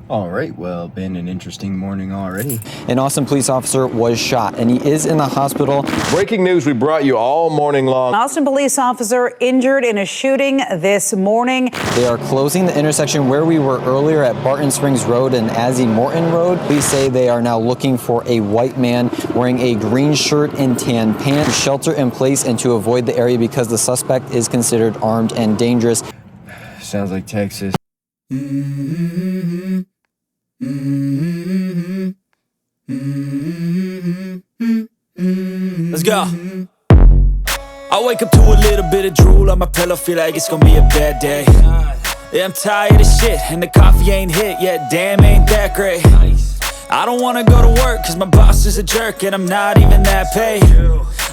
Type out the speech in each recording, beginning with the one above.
All right, well, been an interesting morning already. An Austin police officer was shot, and he is in the hospital. Breaking news we brought you all morning long. An Austin police officer injured in a shooting this morning. They are closing the intersection where we were earlier at Barton Springs Road and Azzy Morton Road. Police say they are now looking for a white man wearing a green shirt and tan pants to shelter in place and to avoid the area because the suspect is considered armed and dangerous. Sounds like Texas. Let's go. I wake up to a little bit of drool on my pillow, feel like it's gonna be a bad day. Yeah, I'm tired of shit, and the coffee ain't hit yet, damn, ain't that great. I don't wanna go to work, cause my boss is a jerk, and I'm not even that paid.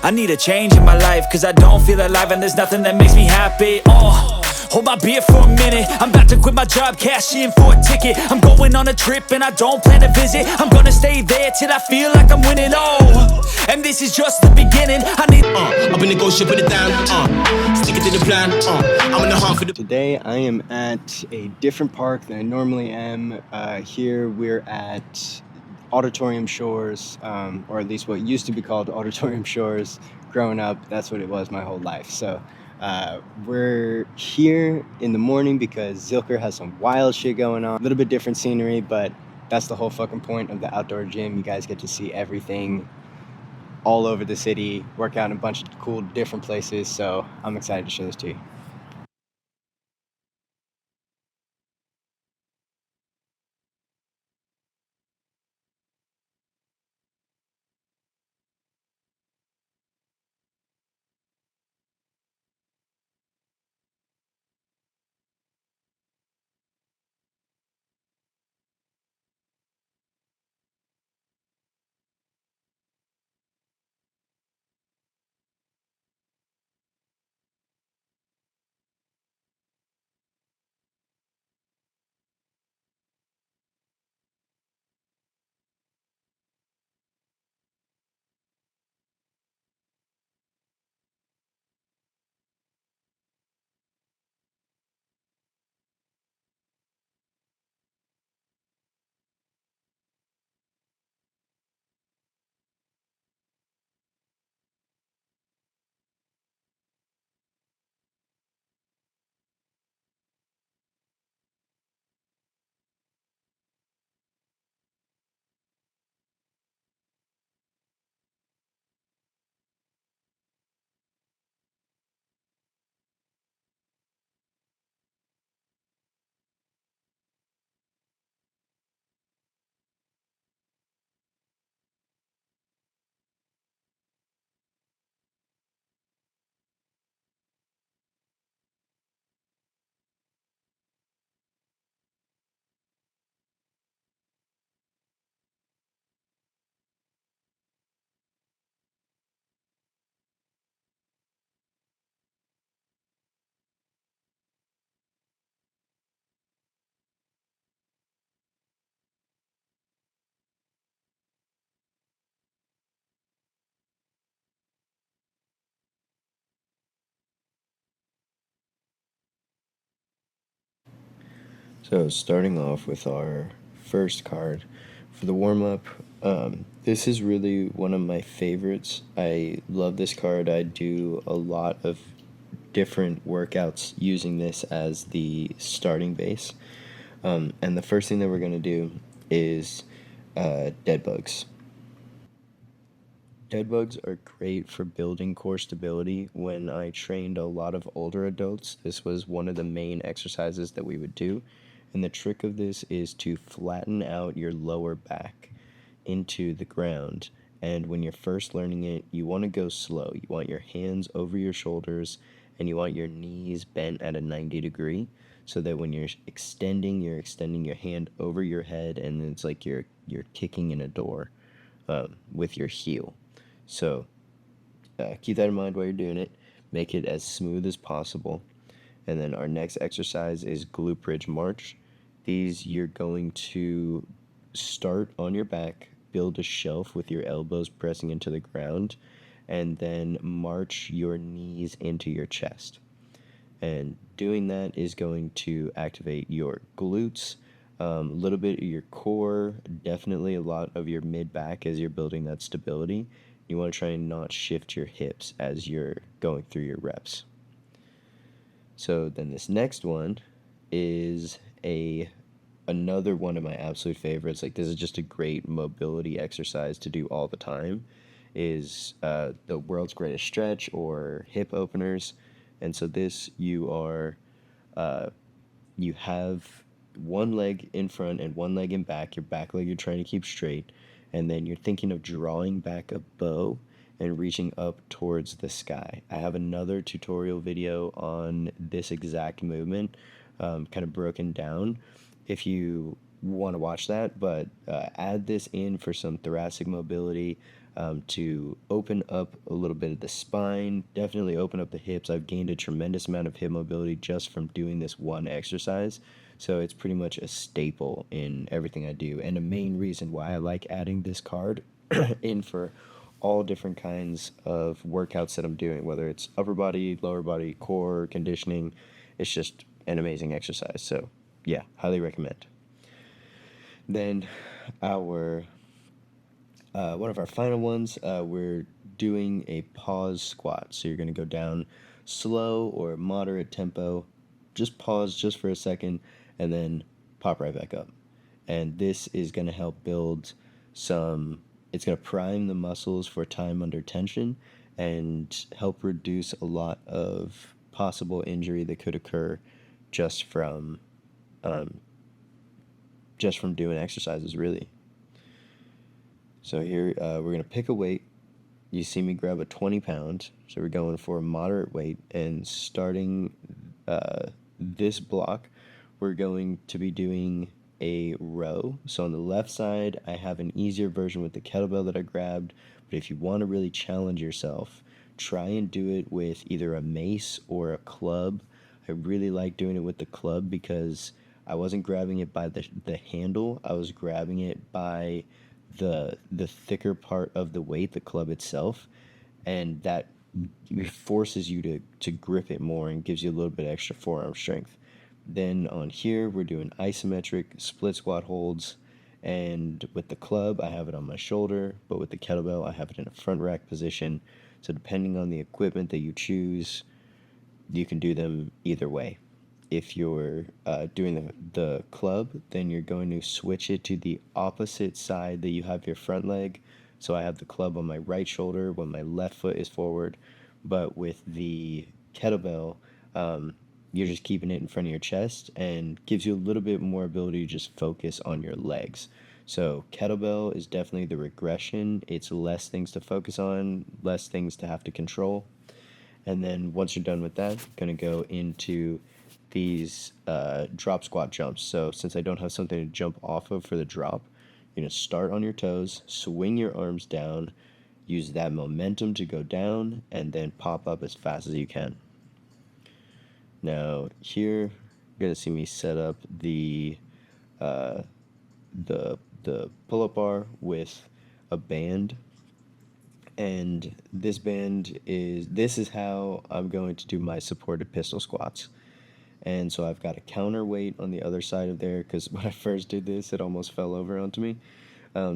I need a change in my life, cause I don't feel alive, and there's nothing that makes me happy. Hold my beer for a minute, I'm about to quit my job, cash in for a ticket. I'm going on a trip and I don't plan to visit. I'm gonna stay there till I feel like I'm winning, and this is just the beginning. I need I've been negotiating, put it down, stick it to the plan, I'm in the hunt for the... Today I am at a different park than I normally am. Here we're at Auditorium Shores, or at least what used to be called Auditorium Shores. Growing up, that's what it was my whole life. So we're here in the morning because Zilker has some wild shit going on. A little bit different scenery, but that's the whole fucking point of the outdoor gym. You guys get to see everything all over the city, work out in a bunch of cool different places. So I'm excited to show this to you. So starting off with our first card for the warm-up, this is really one of my favorites. I love this card. I do a lot of different workouts using this as the starting base. And the first thing that we're going to do is dead bugs. Dead bugs are great for building core stability. When I trained a lot of older adults, this was one of the main exercises that we would do. And the trick of this is to flatten out your lower back into the ground. And when you're first learning it, you want to go slow. You want your hands over your shoulders and you want your knees bent at a 90 degree so that when you're extending your hand over your head, and it's like you're kicking in a door with your heel. So keep that in mind while you're doing it. Make it as smooth as possible. And then our next exercise is glute bridge march. These you're going to start on your back, build a shelf with your elbows pressing into the ground, and then march your knees into your chest. And doing that is going to activate your glutes, A little bit of your core, definitely a lot of your mid back as you're building that stability. You want to try and not shift your hips as you're going through your reps. So then this next one is another one of my absolute favorites. Like, this is just a great mobility exercise to do all the time, is the world's greatest stretch or hip openers. And so this, you have one leg in front and one leg in back. Your back leg you're trying to keep straight, and then you're thinking of drawing back a bow and reaching up towards the sky. I have another tutorial video on this exact movement, kind of broken down, if you want to watch that, but add this in for some thoracic mobility, to open up a little bit of the spine, definitely open up the hips. I've gained a tremendous amount of hip mobility just from doing this one exercise, so it's pretty much a staple in everything I do, and a main reason why I like adding this card in for all different kinds of workouts that I'm doing, whether it's upper body, lower body, core, conditioning. It's just an amazing exercise, so yeah, highly recommend. Then our one of our final ones, we're doing a pause squat. So you're going to go down slow or moderate tempo, just pause just for a second, and then pop right back up. And this is going to help build it's going to prime the muscles for time under tension and help reduce a lot of possible injury that could occur just from doing exercises, really. So here, we're going to pick a weight. You see me grab a 20 pound. So we're going for a moderate weight, and starting this block, we're going to be doing a row. So on the left side, I have an easier version with the kettlebell that I grabbed, but if you want to really challenge yourself, try and do it with either a mace or a club. I really like doing it with the club because I wasn't grabbing it by the handle, I was grabbing it by the thicker part of the weight, the club itself, and that forces you to grip it more and gives you a little bit extra forearm strength. Then on here, we're doing isometric split squat holds, and with the club, I have it on my shoulder, but with the kettlebell, I have it in a front rack position. So depending on the equipment that you choose, you can do them either way. If you're doing the club, then you're going to switch it to the opposite side that you have your front leg. So I have the club on my right shoulder when my left foot is forward. But with the kettlebell, you're just keeping it in front of your chest and gives you a little bit more ability to just focus on your legs. So kettlebell is definitely the regression. It's less things to focus on, less things to have to control. And then once you're done with that, you're going to go into these drop squat jumps. So since I don't have something to jump off of for the drop, you're going to start on your toes, swing your arms down, use that momentum to go down, and then pop up as fast as you can. Now here, you're going to see me set up the pull-up bar with a band. And this is how I'm going to do my supported pistol squats. And so I've got a counterweight on the other side of there, because when I first did this, it almost fell over onto me.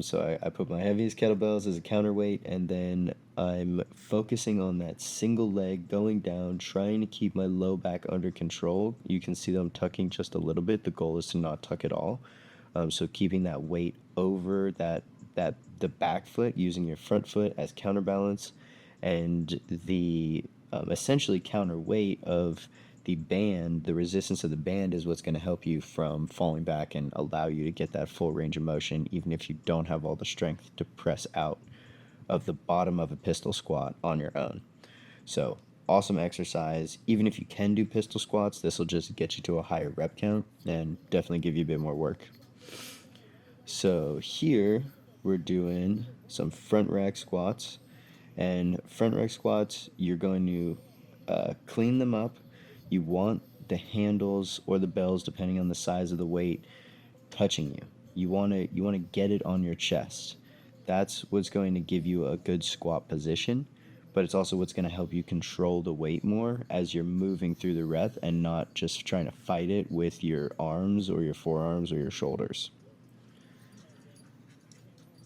So I put my heaviest kettlebells as a counterweight, and then I'm focusing on that single leg going down, trying to keep my low back under control. You can see that I'm tucking just a little bit. The goal is to not tuck at all. So keeping that weight over the back foot, using your front foot as counterbalance, and the essentially counterweight of the band, the resistance of the band is what's going to help you from falling back and allow you to get that full range of motion, even if you don't have all the strength to press out of the bottom of a pistol squat on your own. So awesome exercise. Even if you can do pistol squats, this will just get you to a higher rep count and definitely give you a bit more work. So here we're doing some front rack squats, and front rack squats, you're going to clean them up. You want the handles or the bells, depending on the size of the weight, touching you. You want to get it on your chest. That's what's going to give you a good squat position. but it's also what's going to help you control the weight more as you're moving through the rep and not just trying to fight it with your arms or your forearms or your shoulders.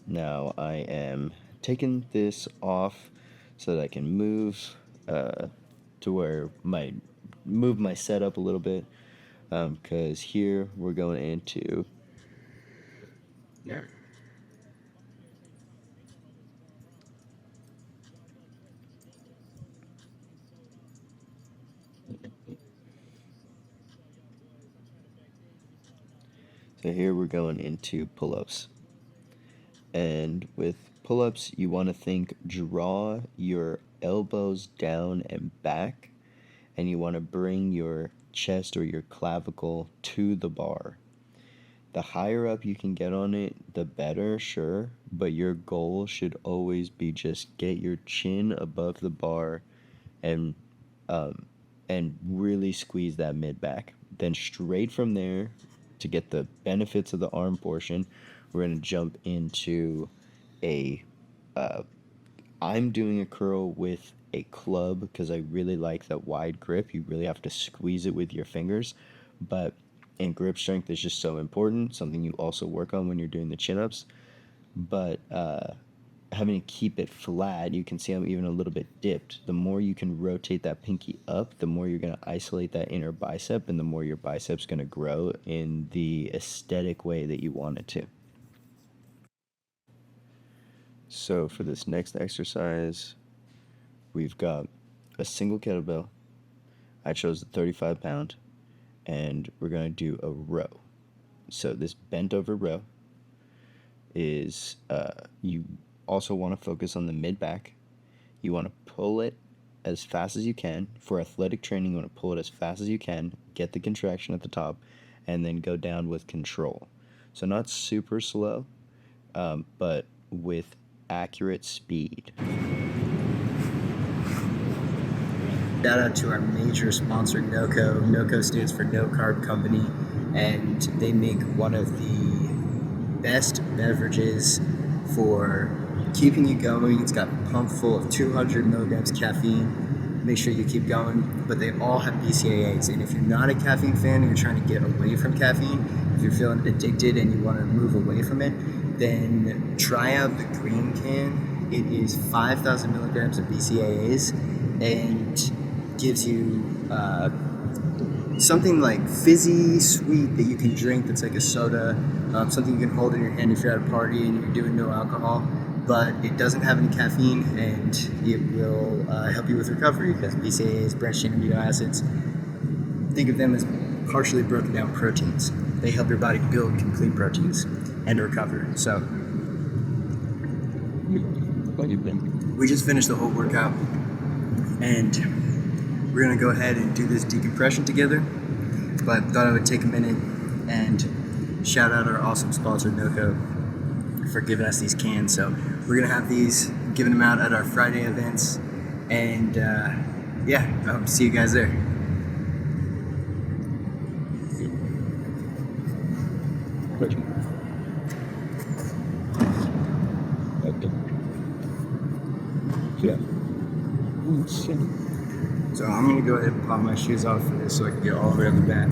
Now I am taking this off so that I can move to where move my setup a little bit, because here we're going into so here we're going into pull-ups. And with pull-ups, you want to think draw your elbows down and back, and you want to bring your chest or your clavicle to the bar. The higher up you can get on it, the better, sure, but your goal should always be just get your chin above the bar and really squeeze that mid back. Then straight from there, to get the benefits of the arm portion, we're going to jump into I'm doing a curl with a club because I really like that wide grip. You really have to squeeze it with your fingers, but and grip strength is just so important, something you also work on when you're doing the chin-ups. But having to keep it flat, you can see I'm even a little bit dipped. The more you can rotate that pinky up, the more you're going to isolate that inner bicep, and the more your bicep's going to grow in the aesthetic way that you want it to. So for this next exercise, we've got a single kettlebell. I chose the 35 pound, and we're going to do a row. So this bent over row is, you also want to focus on the mid back. You want to pull it as fast as you can. For athletic training, you want to pull it as fast as you can, get the contraction at the top, and then go down with control. So not super slow, but with accurate speed. Shout out to our major sponsor, NOCO. NOCO stands for No Carb Company, and they make one of the best beverages for keeping you going. It's got a pump full of 200 milligrams caffeine. Make sure you keep going, but they all have BCAAs. And if you're not a caffeine fan and you're trying to get away from caffeine, if you're feeling addicted and you want to move away from it, then try out the green can. It is 5,000 milligrams of BCAAs and gives you something like fizzy sweet that you can drink that's like a soda, something you can hold in your hand if you're at a party and you're doing no alcohol, but it doesn't have any caffeine and it will help you with recovery because BCAAs, branched chain amino acids, think of them as partially broken down proteins. They help your body build complete proteins and recover. So we just finished the whole workout and we're gonna go ahead and do this decompression together, but thought I would take a minute and shout out our awesome sponsor NOCO for giving us these cans. So we're gonna have these, giving them out at our Friday events, and yeah, I hope to see you guys there. So I'm gonna go ahead and pop my shoes off for this so I can get all the way on the back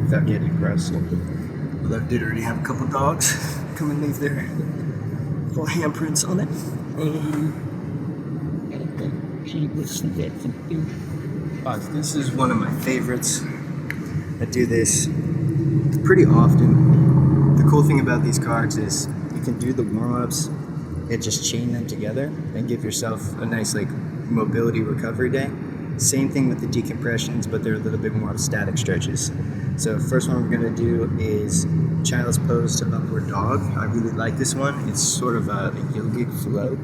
without getting aggressive. Although I did already have a couple dogs come and leave their little handprints on it. This is one of my favorites. I do this pretty often. The cool thing about these cards is you can do the warm-ups and just chain them together and give yourself a nice like mobility recovery day. Same thing with the decompressions, but they're a little bit more of static stretches. So first one we're gonna do is child's pose to upward dog. I really like this one. It's sort of a yogic flow.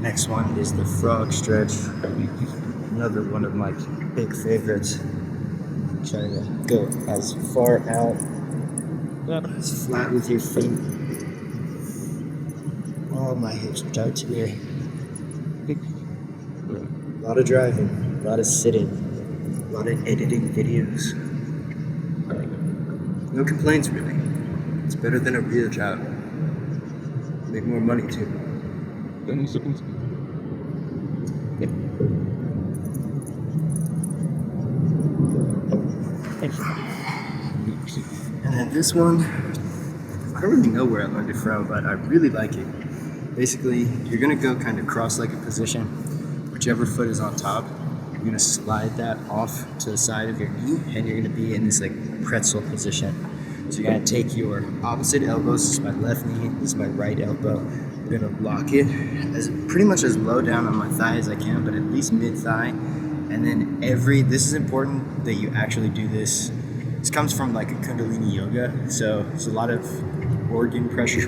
Next one is the frog stretch. Another one of my big favorites. Trying to go as far out, as flat with your feet. Oh, my hips are tight today. A lot of driving, a lot of sitting, a lot of editing videos. No complaints really. It's better than a real job. Make more money too. And then this one, I don't really know where I learned it from, but I really like it. Basically, you're gonna go kind of cross-legged position. Whichever foot is on top, you're gonna slide that off to the side of your knee, and you're gonna be in this like pretzel position. So you're gonna take your opposite elbows. This is my left knee, this is my right elbow. I'm gonna lock it as pretty much as low down on my thigh as I can, but at least mid-thigh. And then this is important that you actually do this. This comes from like a Kundalini yoga, so there's a lot of organ pressure.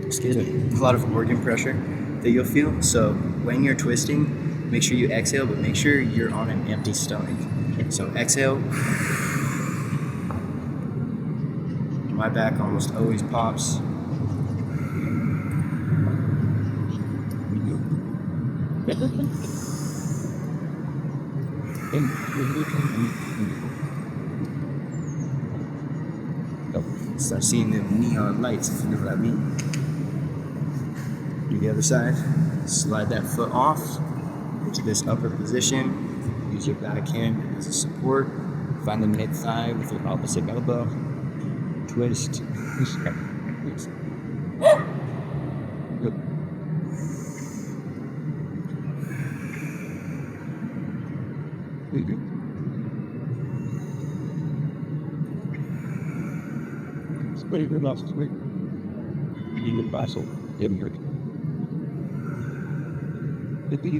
Excuse me, a lot of organ pressure that you'll feel. So when you're twisting, make sure you exhale, but make sure you're on an empty stomach. So exhale. My back almost always pops. Start seeing them neon lights, if you know what I mean. Do the other side. Slide that foot off into this upper position. Use your back hand as a support. Find the mid-thigh with your opposite elbow. Twist. Good. Wait, you're not wait. You need a basel. Thank you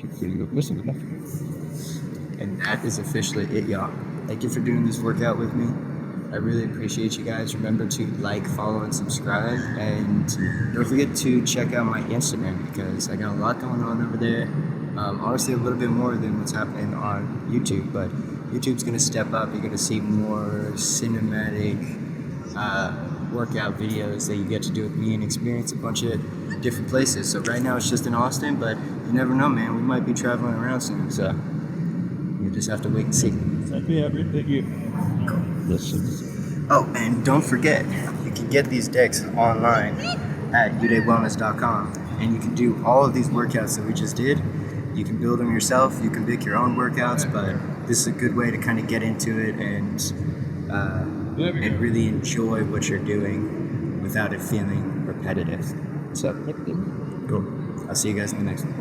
for listening. And that is officially it, y'all. Thank you for doing this workout with me. I really appreciate you guys. Remember to like, follow, and subscribe. And don't forget to check out my Instagram because I got a lot going on over there. Honestly, a little bit more than what's happening on YouTube, but YouTube's gonna step up. You're gonna see more cinematic workout videos that you get to do with me and experience a bunch of different places. So right now it's just in Austin, but you never know, man. We might be traveling around soon, so you just have to wait and see. Oh, and don't forget, you can get these decks online at UdaeWellness.com, and you can do all of these workouts that we just did. You can build them yourself, you can pick your own workouts, but this is a good way to kind of get into it and really enjoy what you're doing without it feeling repetitive. So, cool. I'll see you guys in the next one.